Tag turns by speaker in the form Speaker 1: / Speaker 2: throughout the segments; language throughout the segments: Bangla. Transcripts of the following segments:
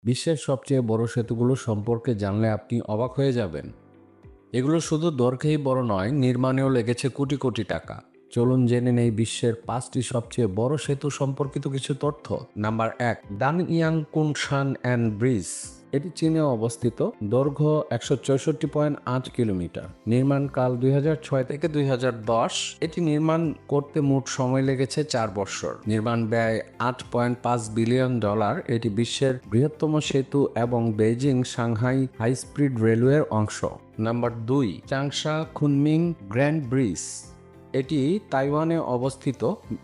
Speaker 1: বিশ্বের সবচেয়ে বড় সেতুগুলো সম্পর্কে জানলে আপনি অবাক হয়ে যাবেন। এগুলো শুধু দৈর্ঘ্যেই বড় নয়, নির্মাণেও লেগেছে কোটি কোটি টাকা। চলুন জেনে নেই বিশ্বের 5টি সবচেয়ে বড় সেতু সম্পর্কিত কিছু তথ্য। Number 1, Danyang Kunshan and bridge. এটি চীনে অবস্থিত। দৈর্ঘ্য 164.8 কিলোমিটার। নির্মাণকাল 2006 থেকে 2010। এটি নির্মাণ করতে মোট সময় লেগেছে 4 বছর। নির্মাণ ব্যয় $8.5 বিলিয়ন। এটি বিশ্বের বৃহত্তম সেতু এবং বেইজিং সাংহাই হাই স্পিড রেলওয়ের অংশ। Number 2, Changsha Kunming grand bridge. এটি তাইওয়ানে অবস্থিত।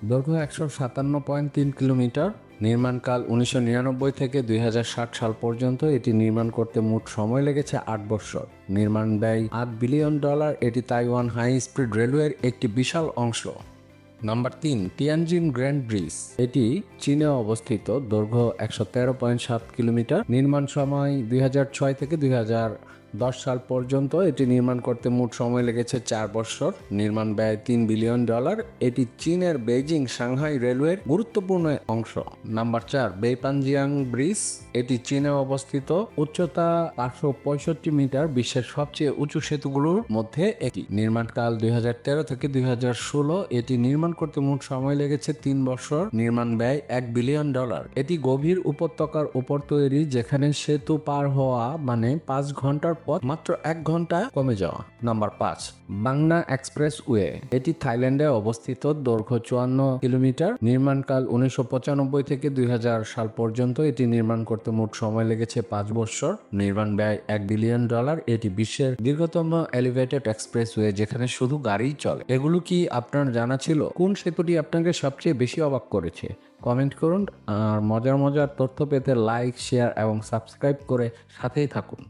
Speaker 1: দৈর্ঘ্য 157.3 কিলোমিটার। নির্মাণকাল 1999 থেকে 2060 সাল পর্যন্ত। এটি নির্মাণ করতে মোট সময় লেগেছে 8 বছর। নির্মাণ ব্যয় $8 বিলিয়ন। এটি তাইওয়ান হাই স্পিড রেলওয়ের একটি বিশাল অংশ। Number 3, Tianjin grand bridge. এটি চীনে অবস্থিত। দৈর্ঘ্য 113.7 কিলোমিটার। নির্মাণ সময় 2006 থেকে 2010 সাল পর্যন্ত। এটি নির্মাণ করতে মোট সময় লেগেছে 4 বছর। নির্মাণ ব্যয় $3 বিলিয়ন। এটি চীনের বেইজিং সাংহাই রেলওয়ের গুরুত্বপূর্ণ অংশ। Number 4, Beipanjiang bridge. এটি চীনে অবস্থিত। উচ্চতা 565 মিটার। বিশ্বের সবচেয়ে উঁচু সেতুগুলোর মধ্যে একটি। নির্মাণকাল 2013 থেকে 2016। এটি নির্মাণ করতে মোট সময় লেগেছে 3 বছর। নির্মাণ ব্যয় $1 বিলিয়ন। এটি গভীর উপত্যকার উপর তৈরি, যেখানে সেতু পার হওয়া মানে 5 ঘন্টার পথ মাত্র 1 ঘন্টায় কমে যাওয়া। Number 5, Bangna expressway. এটি থাইল্যান্ডে অবস্থিত। দৈর্ঘ্য 54 কিলোমিটার। নির্মাণকাল 1995 থেকে 2000 সাল পর্যন্ত। এটি নির্মাণ করতে মোট সময় লেগেছে 5 বছর। নির্মাণ ব্যয় $1 বিলিয়ন। এটি বিশ্বের দীর্ঘতম এলিভেটেড এক্সপ্রেসওয়ে, যেখানে শুধু গাড়িই চলে। এগুলো কি আপনার জানা ছিল? কোন সেতুটি আপনাকে সবচেয়ে বেশি অবাক করেছে? কমেন্ট করুন। আর মজার মজার তথ্য পেতে লাইক, শেয়ার এবং সাবস্ক্রাইব করে সাথেই থাকুন।